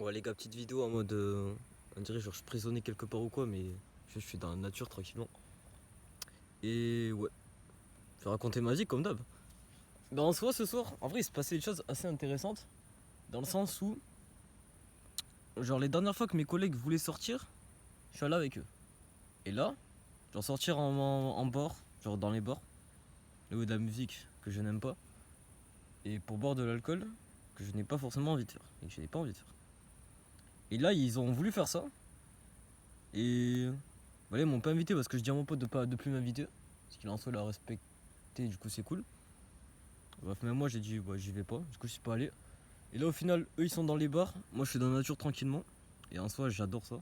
Ouais les gars, petite vidéo en mode on dirait genre je suis prisonnier quelque part ou quoi, mais je suis dans la nature tranquillement. Et ouais, je vais raconter ma vie comme d'hab. Ben en soi ce soir, en vrai il se passait des choses assez intéressantes. Dans le sens où, genre les dernières fois que mes collègues voulaient sortir, je suis allé avec eux. Et là, genre sortir en bord, genre dans les bars, là où il y a de la musique que je n'aime pas, et pour boire de l'alcool que je n'ai pas forcément envie de faire, et que je n'ai pas envie de faire. Et là ils ont voulu faire ça, et voilà, ils m'ont pas invité parce que je dis à mon pote de plus m'inviter. Parce qu'il en soit l'a respecté, du coup c'est cool. Bref, même moi j'ai dit bah j'y vais pas, du coup je suis pas allé. Et là au final, eux ils sont dans les bars, moi je suis dans la nature tranquillement. Et en soi j'adore ça.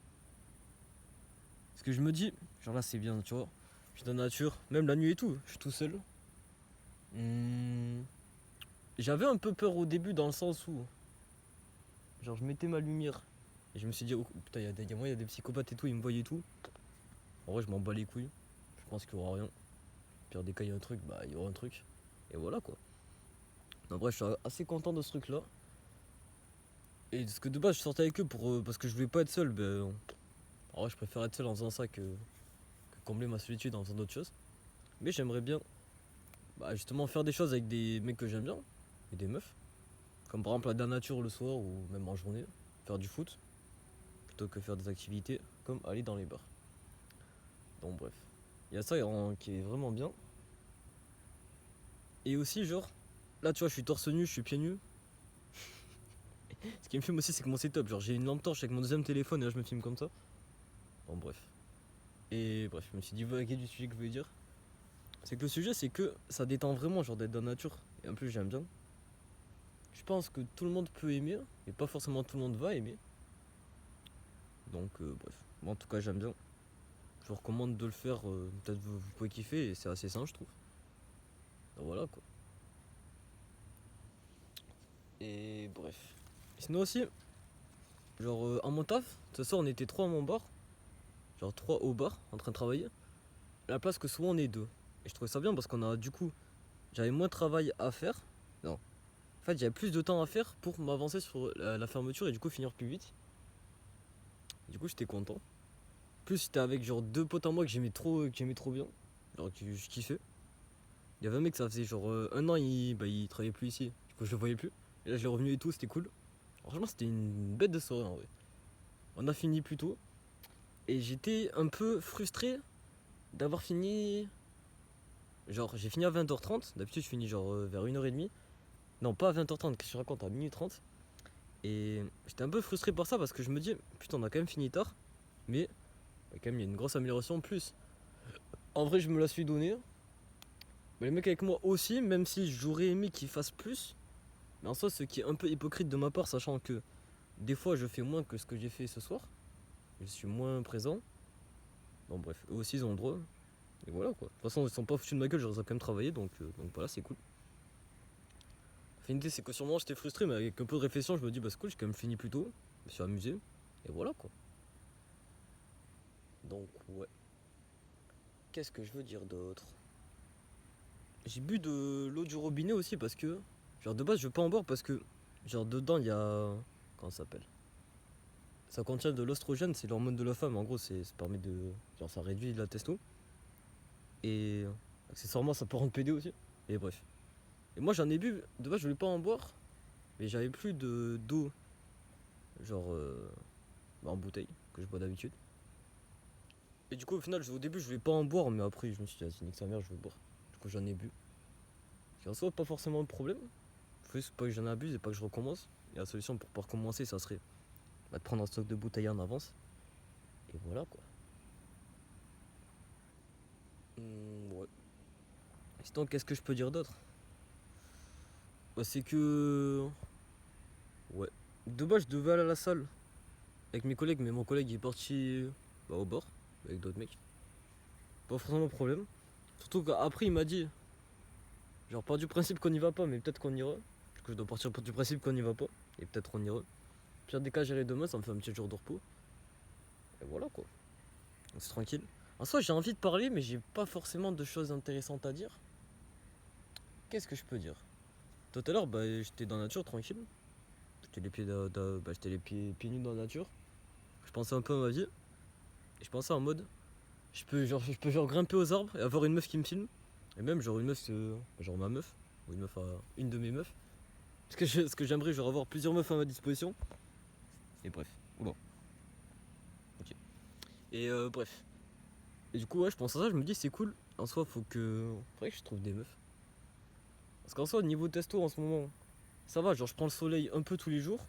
Parce que je me dis, genre là c'est bien, tu vois. Je suis dans la nature, même la nuit et tout, je suis tout seul. J'avais un peu peur au début dans le sens où, genre je mettais ma lumière. Et je me suis dit, oh putain, il y a des psychopathes et tout, ils me voyaient et tout. En vrai je m'en bats les couilles, je pense qu'il y aura rien. Pire des cas il y a un truc, bah il y aura un truc. Et voilà quoi. En vrai, je suis assez content de ce truc là. Et parce que de base, je sortais avec eux parce que je voulais pas être seul. Ben, en vrai, je préfère être seul en faisant ça que combler ma solitude en faisant d'autres choses. Mais j'aimerais bien bah, justement faire des choses avec des mecs que j'aime bien et des meufs. Comme par exemple la nature le soir ou même en journée. Faire du foot plutôt que faire des activités comme aller dans les bars. Donc, bref. Il y a ça qui est vraiment bien. Et aussi, genre, là tu vois, je suis torse nu, je suis pieds nus. Ce qui me filme aussi, c'est que mon setup, genre j'ai une lampe torche avec mon deuxième téléphone et là je me filme comme ça. Bon, bref. Et bref, je me suis divagué du sujet que je voulais dire. C'est que le sujet, c'est que ça détend vraiment, genre d'être dans la nature. Et en plus, j'aime bien. Je pense que tout le monde peut aimer, et pas forcément tout le monde va aimer. Donc, bref. Moi, en tout cas, j'aime bien. Je vous recommande de le faire. Peut-être vous pouvez kiffer, et c'est assez simple, je trouve. Donc, voilà quoi. Et bref. Sinon aussi, genre à mon taf, ce soir on était trois à mon bar. Genre trois au bar, en train de travailler. À la place que souvent on est deux. Et je trouvais ça bien parce qu'on a du coup, j'avais moins de travail à faire. Non, en fait, j'avais plus de temps à faire pour m'avancer sur la fermeture et du coup finir plus vite. Du coup, j'étais content. Plus, c'était avec genre deux potes à moi que j'aimais trop bien. Genre, que je kiffais. Il y avait un mec, ça faisait genre un an, il travaillait plus ici. Du coup, je le voyais plus. Et là, je l'ai revenu et tout, c'était cool. Franchement, c'était une bête de soirée en vrai. On a fini plus tôt. Et j'étais un peu frustré d'avoir fini. Genre, j'ai fini à 20h30. D'habitude, je finis genre vers 1h30. Non, pas à 20h30, qu'est-ce que je raconte, à 12h30. Et j'étais un peu frustré par ça parce que je me dis, putain, on a quand même fini tard, mais quand même, il y a une grosse amélioration en plus. En vrai, je me la suis donné. Mais les mecs avec moi aussi, même si j'aurais aimé qu'ils fassent plus. Mais en soi, ce qui est un peu hypocrite de ma part, sachant que des fois, je fais moins que ce que j'ai fait ce soir. Je suis moins présent. Bon, bref, eux aussi, ils ont le droit. Et voilà quoi. De toute façon, ils sont pas foutus de ma gueule, j'aurais quand même travaillé, donc voilà, c'est cool. La finalité, c'est que sûrement j'étais frustré, mais avec un peu de réflexion, je me dis, bah c'est cool, j'ai quand même fini plus tôt. Je me suis amusé. Et voilà quoi. Donc, ouais. Qu'est-ce que je veux dire d'autre? J'ai bu de l'eau du robinet aussi parce que, genre de base, je veux pas en boire parce que, genre dedans, il y a. Comment ça s'appelle? Ça contient de l'ostrogène, c'est l'hormone de la femme. En gros, ça permet de. Genre, ça réduit la testo. Et accessoirement, ça peut rendre pédé aussi. Et bref. Et moi, j'en ai bu. De base, je voulais pas en boire. Mais j'avais plus d'eau. Genre. Bah, en bouteille, que je bois d'habitude. Et du coup, au final, au début, je voulais pas en boire. Mais après, je me suis dit, ah, nique sa mère, je vais boire. Du coup, j'en ai bu. Qui en soit pas forcément de problème. Faut juste pas que j'en abuse et pas que je recommence. Et la solution pour pas recommencer, ça serait bah, de prendre un stock de bouteilles en avance. Et voilà quoi. Ouais. Sinon, qu'est-ce que je peux dire d'autre? Bah, c'est que. Ouais. De base, je devais aller à la salle avec mes collègues, mais mon collègue est parti bah, au bord avec d'autres mecs. Pas forcément de problème. Surtout qu'après, il m'a dit, genre, pas du principe qu'on y va pas, mais peut-être qu'on ira. Du coup, je dois partir du principe qu'on y va pas. Et peut-être on ira. Pire des cas, j'irai demain, ça me fait un petit jour de repos. Et voilà quoi. C'est tranquille. En soi, j'ai envie de parler, mais j'ai pas forcément de choses intéressantes à dire. Qu'est-ce que je peux dire? Tout à l'heure, bah, j'étais dans la nature tranquille. j'étais j'étais pieds nus dans la nature. Je pensais un peu à ma vie. Et je pensais en mode, je peux grimper aux arbres et avoir une meuf qui me filme. Et même genre une meuf, genre ma meuf, ou une de mes meufs. Ce que j'aimerais, genre avoir plusieurs meufs à ma disposition. Et bref, bon. Ok. Et bref. Et du coup, ouais, je pense à ça, je me dis c'est cool. En soi, faudrait que je trouve des meufs. Parce qu'en soi, niveau testo en ce moment, ça va, genre je prends le soleil un peu tous les jours.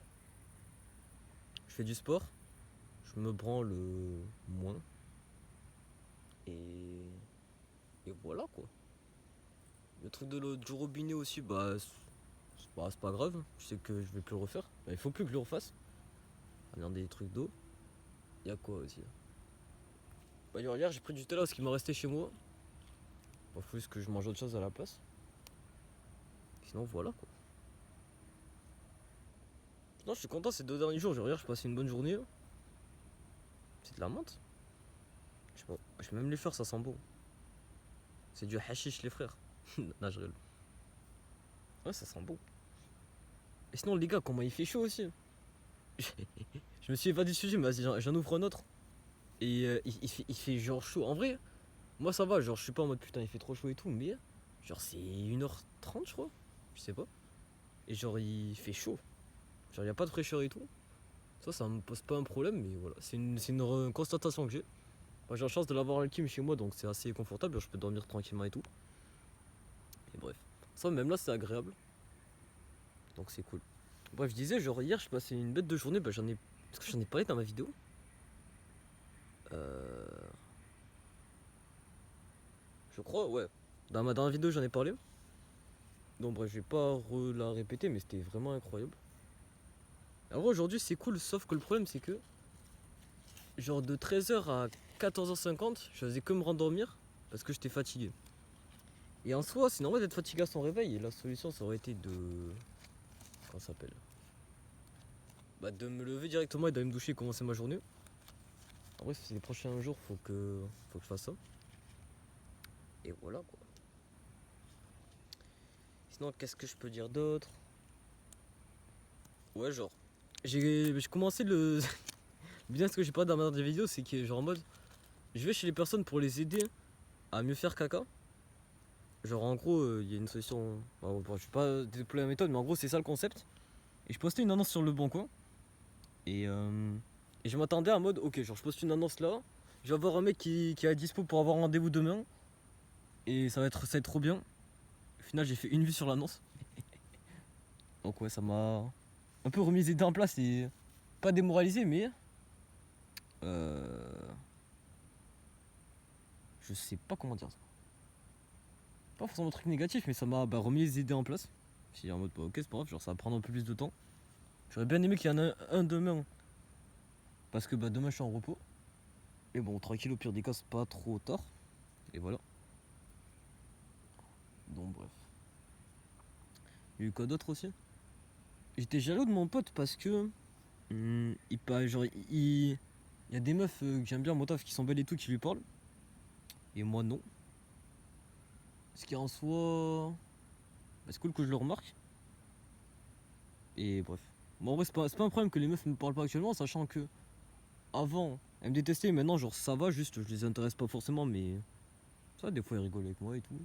Je fais du sport. Je me branle moins. Et... Et voilà quoi. Le truc du robinet aussi, c'est pas grave. Je sais que je vais plus le refaire. Bah, il faut plus que je le refasse. Regarder des trucs d'eau. Il y a quoi aussi? Bah, hier j'ai pris du thé là parce qu'il m'a resté chez moi. Il faut juste que je mange autre chose à la place. Sinon voilà quoi. Non, je suis content ces 2 derniers jours. Genre hier je passais une bonne journée. C'est de la menthe. Je sais pas. Je vais même les faire, ça sent bon. C'est du hashish les frères. Non, je rigole. Ouais, ça sent bon. Et sinon les gars, comment il fait chaud aussi. Je me suis évadé du sujet, mais vas-y, j'en ouvre un autre. Et il fait genre chaud. En vrai, moi ça va, genre je suis pas en mode putain il fait trop chaud et tout, mais genre c'est 1h30 je crois. Je sais pas. Et genre il fait chaud. Genre y a pas de fraîcheur et tout. Ça me pose pas un problème, mais voilà. C'est une constatation que j'ai. Moi j'ai la chance de l'avoir le Kim chez moi, donc c'est assez confortable, genre, je peux dormir tranquillement et tout. Et bref. Ça même là c'est agréable. Donc c'est cool. Bref, je disais, genre hier je passais une bête de journée, bah Est-ce que j'en ai parlé dans ma vidéo? Euh... Je crois, ouais. Dans ma dernière vidéo, j'en ai parlé. Donc, bref, je vais pas la répéter, mais c'était vraiment incroyable. En vrai, aujourd'hui, c'est cool, sauf que le problème, c'est que, genre, de 13h à 14h50, je faisais que me rendormir parce que j'étais fatigué. Et en soi, c'est normal d'être fatigué à son réveil. Et la solution, ça aurait été de. Comment ça s'appelle? Bah, de me lever directement et d'aller me doucher et commencer ma journée. En vrai, c'est les prochains jours, faut que je fasse ça. Et voilà, quoi. Sinon, qu'est-ce que je peux dire d'autre? Ouais, genre, j'ai commencé le. Bien ce que j'ai pas dans ma dernière vidéo, c'est que genre en mode, je vais chez les personnes pour les aider à mieux faire caca. Genre en gros, il y a une solution. Bon, je vais pas déployer la méthode, mais en gros c'est ça le concept. Et je postais une annonce sur le bon coin. Et, euh, et je m'attendais à mode, ok, genre je poste une annonce là, je vais avoir un mec qui est à dispo pour avoir un rendez-vous demain. Et ça va être trop bien. Au final j'ai fait une vue sur l'annonce. Donc ouais, ça m'a un peu remis les idées en place et pas démoralisé, mais euh, je sais pas comment dire ça. Pas forcément un truc négatif, mais ça m'a remis les idées en place. Si en mode, ok, c'est pas grave, genre ça va prendre un peu plus de temps. J'aurais bien aimé qu'il y en ait un demain, parce que demain je suis en repos. Et bon, tranquille, au pire des cas, c'est pas trop tard. Et voilà. Donc bref. Il y a eu quoi d'autre aussi? J'étais jaloux de mon pote parce que il y a des meufs que j'aime bien, mon taf, qui sont belles et tout, qui lui parlent. Et moi non. Ce qui en soi, c'est cool que je le remarque. Et bref. Bon, en vrai, c'est pas un problème que les meufs me parlent pas actuellement, sachant que avant, elles me détestaient, maintenant, genre ça va, juste je les intéresse pas forcément, mais ça, des fois, elles rigolent avec moi et tout.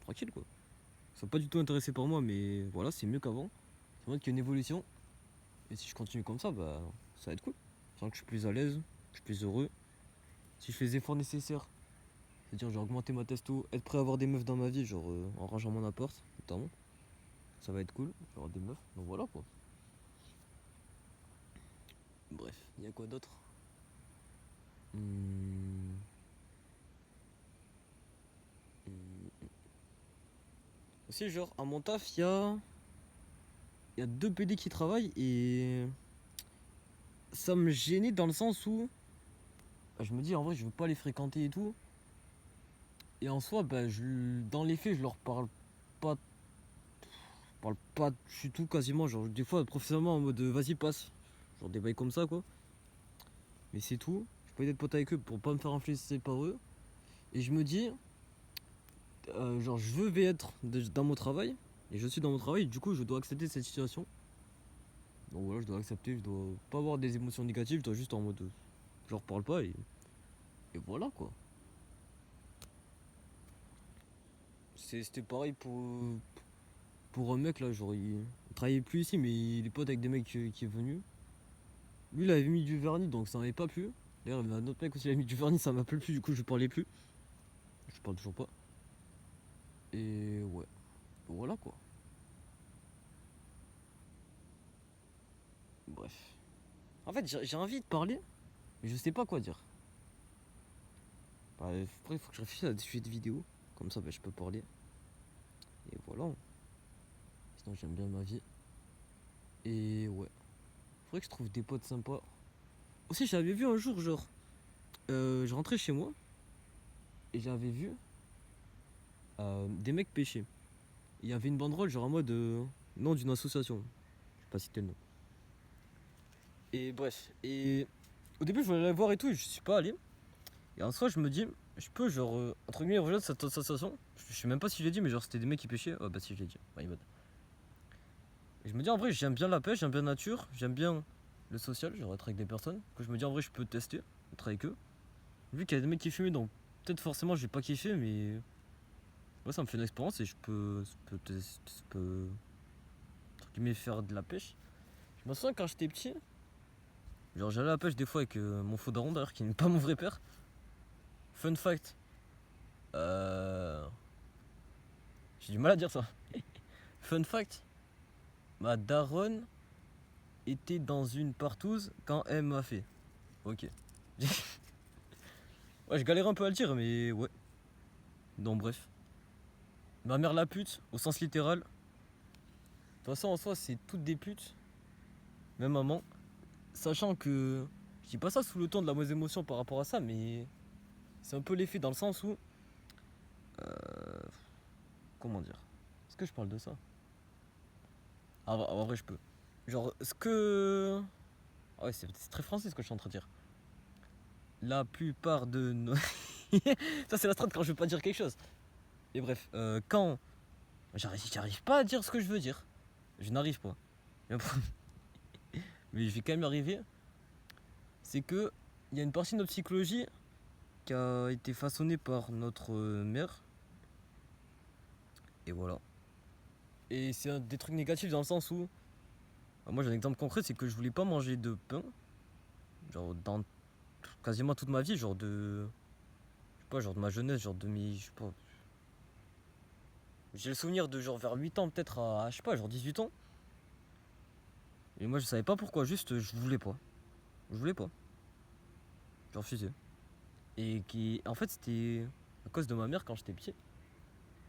Tranquille quoi. Ils sont pas du tout intéressés par moi, mais voilà, c'est mieux qu'avant. C'est vrai qu'il y a une évolution. Et si je continue comme ça, ça va être cool. Je sens que je suis plus à l'aise, je suis plus heureux. Si je fais les efforts nécessaires, c'est-à-dire j'ai augmenté ma testo, être prêt à avoir des meufs dans ma vie, genre en rangeant mon appart, notamment. Ça va être cool, j'aurai des meufs, donc voilà quoi. Bref, il y a quoi d'autre? Hmm. Hmm. Aussi, genre, à mon taf, il y a 2 PD qui travaillent et ça me gênait dans le sens où je me dis en vrai, je veux pas les fréquenter et tout. Et en soi, dans les faits, je leur parle pas du tout quasiment. Genre, des fois, professionnellement, en mode vas-y, passe. Genre des bails comme ça, quoi. Mais c'est tout. Je peux pas être pote avec eux pour pas me faire influencer par eux. Et je me dis, genre, dans mon travail. Et je suis dans mon travail, du coup, je dois accepter cette situation. Donc voilà, je dois accepter, je dois pas avoir des émotions négatives, je dois juste en mode. Je leur parle pas et voilà quoi. C'était pareil pour un mec là, genre il travaillait plus ici, mais il est pote avec des mecs qui est venu. Lui il avait mis du vernis donc ça m'avait pas plu. D'ailleurs il y avait un autre mec aussi, il a mis du vernis, ça m'a plus plu, du coup je parlais plus. Je parle toujours pas. Et ouais, voilà quoi. Bref. En fait j'ai envie de parler, mais je sais pas quoi dire. Bah, après il faut que je réfléchisse à des sujets de vidéo, comme ça bah, je peux parler. Et voilà. Sinon j'aime bien ma vie. Et ouais. Faudrait que je trouve des potes sympas. Aussi j'avais vu un jour genre, je rentrais chez moi et j'avais vu des mecs pêcher. Il y avait une banderole genre en mode nom d'une association. Je sais pas citer le nom. Et bref. Et au début je voulais aller voir et tout et je suis pas allé. Et en soi je me dis, je peux genre entre guillemets rejoindre cette association. Je sais même pas si je l'ai dit mais genre c'était des mecs qui pêchaient. Oh bah si je l'ai dit. My bad. Et je me dis en vrai j'aime bien la pêche, j'aime bien la nature, j'aime bien le social, genre être avec des personnes. Que je me dis en vrai je peux tester, être avec eux. Vu qu'il y a des mecs qui fumaient donc peut-être forcément j'ai pas kiffé mais ouais, ça me fait une expérience et je peux entre guillemets faire de la pêche. Je me souviens quand j'étais petit, genre j'allais à la pêche des fois avec mon faux daron d'ailleurs qui n'est pas mon vrai père. Fun fact, euh... j'ai du mal à dire ça. Fun fact, ma daronne était dans une partouze quand elle m'a fait. Ok. Ouais, je galère un peu à le dire mais ouais. Donc bref. Ma mère la pute, au sens littéral. De toute façon en soi c'est toutes des putes. Même maman. Sachant que je dis pas ça sous le ton de la mauvaise émotion par rapport à ça, mais c'est un peu l'effet dans le sens où. Comment dire? Est-ce que je parle de ça? Ah, en vrai, je peux. Genre, ce que. Ah ouais, c'est très français ce que je suis en train de dire. La plupart de nos. Ça, c'est la strate quand je veux pas dire quelque chose. Et bref, quand. J'arrive pas à dire ce que je veux dire. Je n'arrive pas. Mais je vais quand même y arriver. C'est que. Il y a une partie de notre psychologie qui a été façonnée par notre mère. Et voilà. Et c'est un des trucs négatifs dans le sens où. Moi j'ai un exemple concret, c'est que je voulais pas manger de pain. Genre dans quasiment toute ma vie, genre de. Je sais pas, genre de ma jeunesse, genre de mes. Je sais pas. J'ai le souvenir de genre vers 8 ans peut-être à je sais pas, genre 18 ans. Et moi je savais pas pourquoi, juste je voulais pas. Je voulais pas. J'ai refusé. Et qui. En fait c'était à cause de ma mère quand j'étais petit.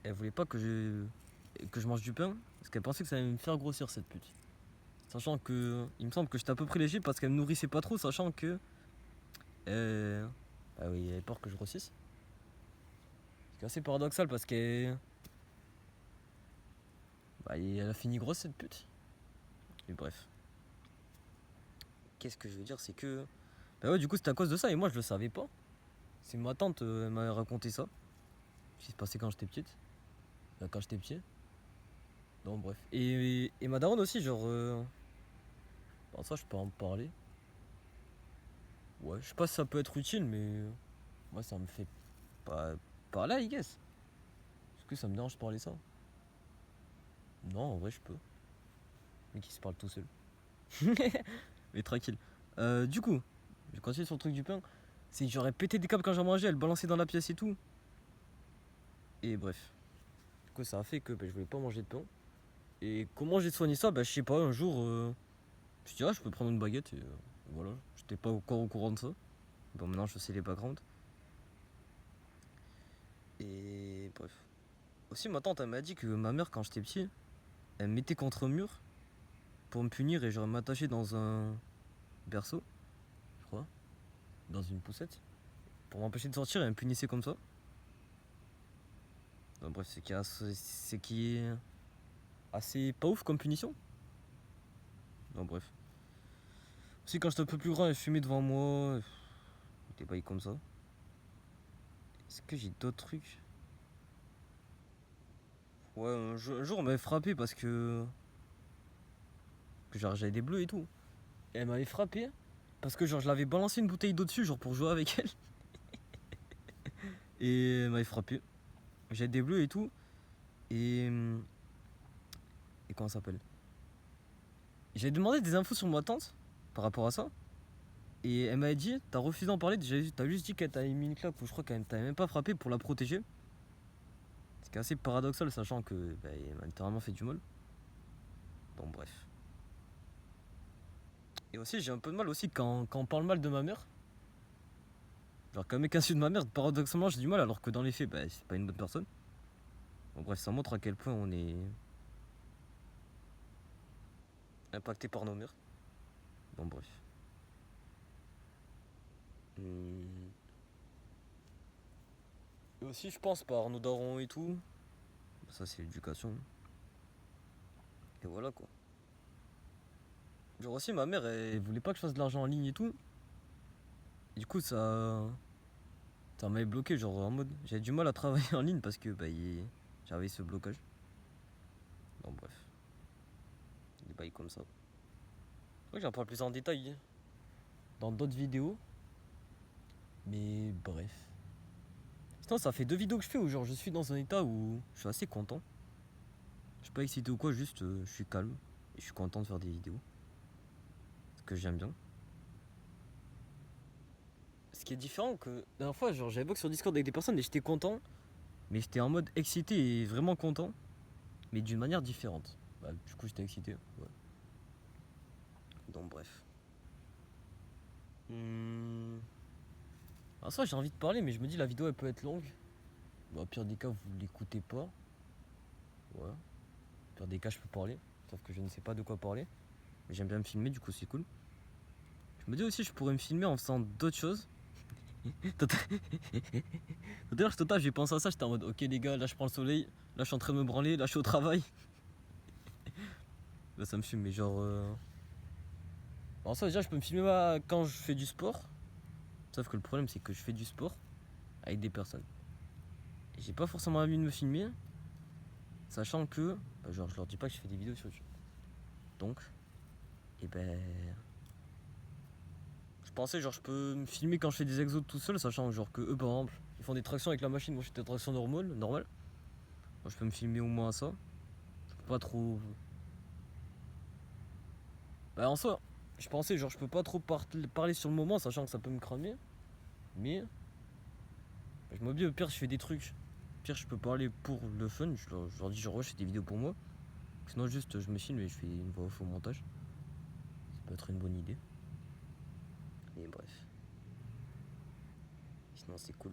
Elle voulait pas que je mange du pain. Parce qu'elle pensait que ça allait me faire grossir cette pute. Sachant que. Il me semble que j'étais un peu près léger parce qu'elle me nourrissait pas trop, sachant que. Bah oui, elle avait peur que je grossisse. C'est assez paradoxal parce qu'elle. Bah, elle a fini grosse cette pute. Mais bref. Qu'est-ce que je veux dire, c'est que. Bah ouais, du coup, c'était à cause de ça et moi je le savais pas. C'est ma tante, elle m'avait raconté ça. Ce qui s'est passé quand j'étais petite. Quand j'étais petit. Donc bref. Et ma daronne aussi, genre. Bon, ça, je peux en parler. Ouais, je sais pas si ça peut être utile, mais. Moi, ça me fait pas parler, I guess. Est-ce que ça me dérange de parler ça? Non, en vrai, je peux. Mais qui se parle tout seul. Mais tranquille. Du coup, je continue sur le truc du pain. C'est que j'aurais pété des câbles quand j'ai mangé, elle balançait dans la pièce et tout. Et bref. Du coup, ça a fait que je voulais pas manger de pain. Et comment j'ai soigné ça? Bah, je sais pas, un jour, je me suis dit, ah, je peux prendre une baguette et voilà. J'étais pas encore au courant de ça. Bon, maintenant, je sais les backgrounds. Et bref. Aussi, ma tante, elle m'a dit que ma mère, quand j'étais petit, elle me mettait contre un mur pour me punir et j'aurais m'attacher dans un berceau, je crois, dans une poussette, pour m'empêcher de sortir et elle me punissait comme ça. Donc, bref, c'est qui est assez pas ouf comme punition. Donc, bref. Aussi, quand j'étais un peu plus grand, elle fumait devant moi. Des bails comme ça. Est-ce que j'ai d'autres trucs? Ouais, un jour on m'avait frappé parce que que genre j'avais des bleus et tout. Et elle m'avait frappé parce que genre je l'avais balancé une bouteille d'eau dessus genre pour jouer avec elle. Et elle m'avait frappé. J'avais des bleus et tout. Et. Et comment ça s'appelle? J'avais demandé des infos sur ma tante par rapport à ça. Et elle m'avait dit, t'as refusé d'en parler, t'as juste dit qu'elle t'avait mis une claque ou je crois qu'elle t'avait même pas frappé pour la protéger. Ce qui est assez paradoxal sachant que bah, elle m'a littéralement fait du mal. Bon bref. Et aussi j'ai un peu de mal aussi quand on parle mal de ma mère. Genre quand un mec insulte ma mère, paradoxalement j'ai du mal alors que dans les faits bah, c'est pas une bonne personne. Bon bref ça montre à quel point on est impacté par nos mères. Bon bref. Et aussi je pense par nos darons et tout. Ça c'est l'éducation. Et voilà quoi. Genre aussi ma mère elle voulait pas que je fasse de l'argent en ligne et tout. Et du coup ça m'avait bloqué genre en mode j'avais du mal à travailler en ligne parce que bah, j'avais ce blocage. Bon bref. Des bails comme ça. Ouais, j'en parle plus en détail dans d'autres vidéos. Mais bref. Sinon ça fait 2 vidéos que je fais où genre je suis dans un état où je suis assez content. Je suis pas excité ou quoi, juste je suis calme. Et je suis content de faire des vidéos. Ce que j'aime bien. Ce qui est différent que la dernière fois, genre j'avais box sur Discord avec des personnes et j'étais content. Mais j'étais en mode excité et vraiment content. Mais d'une manière différente. Bah, du coup j'étais excité. Ouais. Donc bref. Alors ça j'ai envie de parler mais je me dis la vidéo elle peut être longue. Bon, au pire des cas vous l'écoutez pas. Ouais. Au pire des cas je peux parler. Sauf que je ne sais pas de quoi parler. Mais j'aime bien me filmer du coup c'est cool. Je me dis aussi je pourrais me filmer en faisant d'autres choses. Tout à l'heure j'ai pensé à ça, j'étais en mode ok les gars là je prends le soleil. Là je suis en train de me branler, là je suis au travail. Là ça me filme mais genre alors ça déjà je peux me filmer quand je fais du sport. Sauf que le problème c'est que je fais du sport avec des personnes. Et j'ai pas forcément envie de me filmer. Sachant que bah, genre je leur dis pas que je fais des vidéos sur YouTube. Donc et ben je pensais genre je peux me filmer quand je fais des exos tout seul, sachant genre que eux par exemple ils font des tractions avec la machine, moi je fais des tractions normales. Moi je peux me filmer au moins à ça. Je peux pas trop. Bah en soi, je pensais genre je peux pas trop parler sur le moment, sachant que ça peut me cramer. Mais bah, je me dis au pire je fais des trucs. Au pire je peux parler pour le fun, je leur dis genre ouais, je fais des vidéos pour moi. Sinon juste je me filme et je fais une voix off au montage. Ça peut être une bonne idée. Et bref. Sinon c'est cool.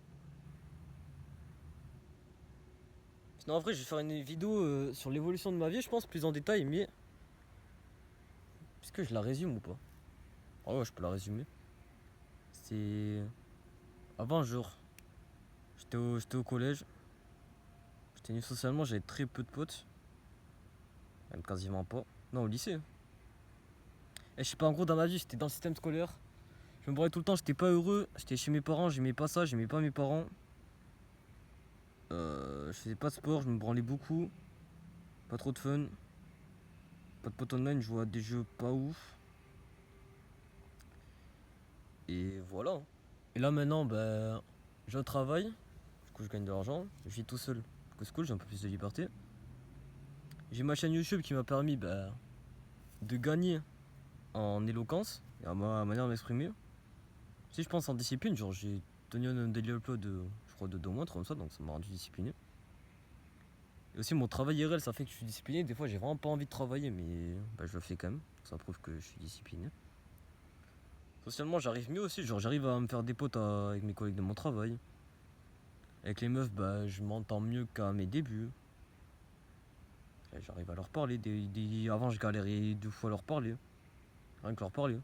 Sinon en vrai je vais faire une vidéo sur l'évolution de ma vie je pense plus en détail mais. Est-ce que je la résume ou pas? Ah ouais je peux la résumer. C'est. Avant genre. J'étais au collège. J'étais nu socialement, j'avais très peu de potes. Même quasiment pas. Non au lycée. Et je sais pas en gros dans ma vie j'étais dans le système scolaire. Je me branlais tout le temps, j'étais pas heureux. J'étais chez mes parents, j'aimais pas ça, j'aimais pas mes parents. Je faisais pas de sport, je me branlais beaucoup. Pas trop de fun. Pas de potes online, je jouais à des jeux pas ouf. Et voilà. Et là maintenant, bah, je travaille. Du coup, je gagne de l'argent. Je vis tout seul. Du coup, c'est cool, j'ai un peu plus de liberté. J'ai ma chaîne YouTube qui m'a permis bah, de gagner en éloquence et à ma manière de m'exprimer. Si je pense en discipline, genre j'ai tenu un daily upload de, je crois, de 2 mois, comme ça, donc ça m'a rendu discipliné. Et aussi mon travail IRL, ça fait que je suis discipliné. Des fois, j'ai vraiment pas envie de travailler, mais bah, je le fais quand même. Ça prouve que je suis discipliné. Socialement, j'arrive mieux aussi. Genre, j'arrive à me faire des potes avec mes collègues de mon travail. Avec les meufs, bah, je m'entends mieux qu'à mes débuts. Et j'arrive à leur parler. Avant, je galérais 2 fois à leur parler. Rien que leur parler.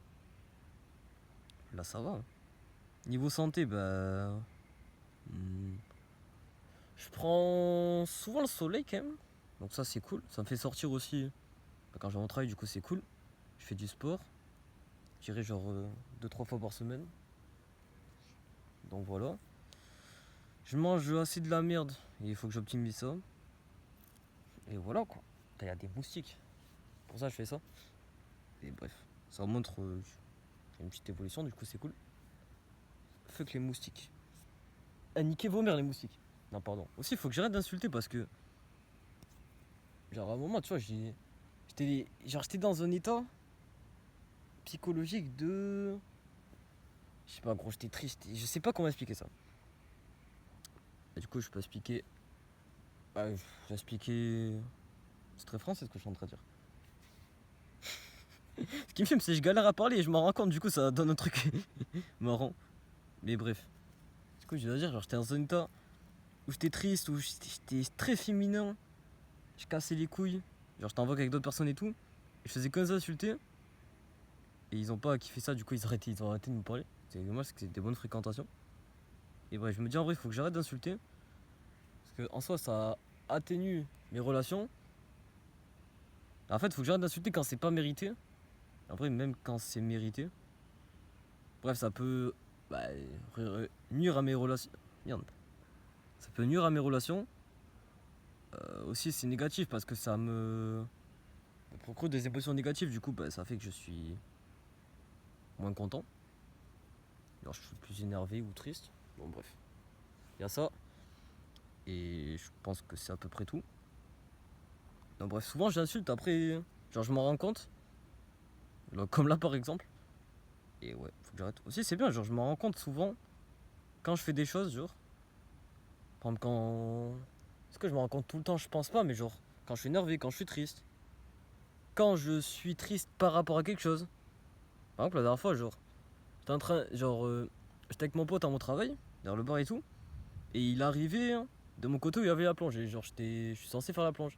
Là, ça va. Niveau santé, bah. Je prends souvent le soleil quand même. Donc, ça, c'est cool. Ça me fait sortir aussi. Quand je vais au travail, du coup, c'est cool. Je fais du sport. Je dirais genre 2-3 fois par semaine. Donc voilà. Je mange assez de la merde et il faut que j'optimise ça. Et voilà quoi. Il y a des moustiques. Pour ça je fais ça. Et bref, ça montre une petite évolution, du coup c'est cool. Fuck les moustiques. Ah, niquez vos mères les moustiques. Non, pardon. Aussi, il faut que j'arrête d'insulter parce que. Genre, à un moment, tu vois, j'étais dans un état psychologique de. Je sais pas, gros, j'étais triste. Je sais pas comment expliquer ça. Et du coup, je peux expliquer. Bah, je vais expliquer. C'est très français ce que je suis en train de dire. Ce qui me filme, c'est que je galère à parler et je m'en rends compte, du coup, ça donne un truc marrant. Mais bref. Du coup, je dois dire, genre, j'étais dans un état où j'étais triste, où j'étais très féminin. Je cassais les couilles. Genre, j'étais en vogue avec d'autres personnes et tout. Et je faisais que insulter. Et ils ont pas kiffé ça, du coup, ils ont arrêté de me parler. C'est dommage, parce que c'était des bonnes fréquentations. Et bref, je me dis en vrai, il faut que j'arrête d'insulter. Parce que en soi, ça atténue mes relations. En fait, il faut que j'arrête d'insulter quand c'est pas mérité. Après, même quand c'est mérité. Bref, ça peut bah, nuire à mes relations. Merde. Ça peut nuire à mes relations. Aussi, c'est négatif parce que ça me procure des émotions négatives. Du coup, bah, ça fait que je suis moins content. Alors, je suis plus énervé ou triste. Bon, bref. Il y a ça. Et je pense que c'est à peu près tout. Donc, bref, souvent j'insulte après. Genre, je m'en rends compte. Genre, comme là, par exemple. Et ouais, faut que j'arrête. Aussi, c'est bien, genre, je m'en rends compte souvent quand je fais des choses, genre. Par exemple, quand. Est-ce que je me rends compte tout le temps? Je pense pas, mais genre, quand je suis énervé, quand je suis triste. Quand je suis triste par rapport à quelque chose. Par exemple, la dernière fois, genre, j'étais en train. Genre, j'étais avec mon pote à mon travail, derrière le bar et tout. Et il arrivait hein, de mon côté où il y avait la plonge. Et genre, je suis censé faire la plonge.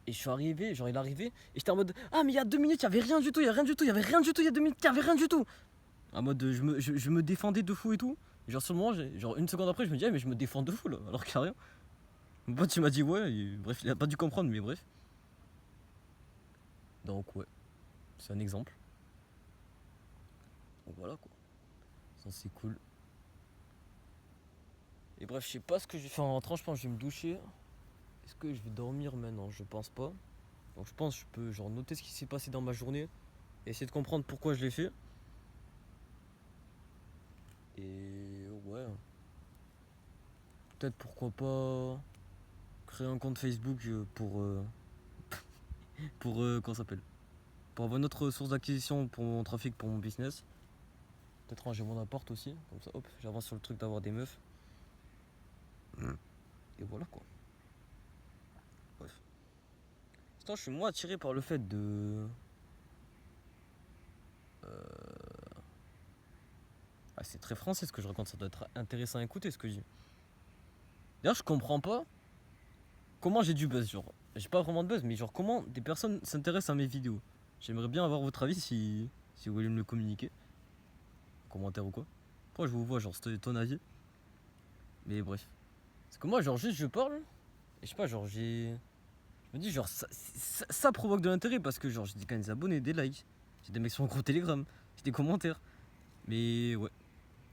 Et je suis arrivé, genre, il est arrivé. Et j'étais en mode, ah, mais il y a 2 minutes, il y avait rien du tout, il y a rien du tout, il y avait rien du tout, il y a 2 minutes, il y avait rien du tout. En mode, je me défendais de fou et tout. Et genre, sur le moment, genre, une seconde après, je me dis, ah, mais je me défends de fou là, alors qu'il n'y a rien. Mon pote, il m'a dit, ouais, et, bref, il a pas dû comprendre, mais bref. Donc, ouais, c'est un exemple. Donc voilà quoi. Ça, c'est cool. Et bref, je sais pas ce que je vais faire en rentrant, je pense que je vais me doucher. Est-ce que je vais dormir maintenant? Je pense pas. Donc je pense que je peux genre noter ce qui s'est passé dans ma journée et essayer de comprendre pourquoi je l'ai fait. Et ouais. Peut-être pourquoi pas créer un compte Facebook pour comment ça s'appelle? Pour avoir une autre source d'acquisition pour mon trafic, pour mon business. Peut-être ranger mon appart aussi. Comme ça, hop, j'avance sur le truc d'avoir des meufs. Et voilà quoi. Bref. Sinon, je suis moins attiré par le fait de. Ah, c'est très français ce que je raconte, ça doit être intéressant à écouter ce que je dis. D'ailleurs, je comprends pas comment j'ai du buzz, genre. J'ai pas vraiment de buzz, mais genre, comment des personnes s'intéressent à mes vidéos. J'aimerais bien avoir votre avis si vous voulez me le communiquer. En commentaire ou quoi. Pourquoi je vous vois, genre, c'était ton avis. Mais bref. Parce que moi, genre, juste je parle. Et je sais pas, genre, je me dis, genre, ça provoque de l'intérêt parce que, genre, j'ai quand même des abonnés, des likes. J'ai des mecs sur mon groupe Telegram. J'ai des commentaires. Mais ouais.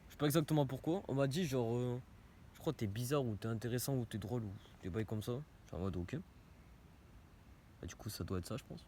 Je sais pas exactement pourquoi. On m'a dit, genre, je crois que t'es bizarre ou t'es intéressant ou t'es drôle ou des bails comme ça. Je suis en mode, ok. Bah, du coup, ça doit être ça, je pense.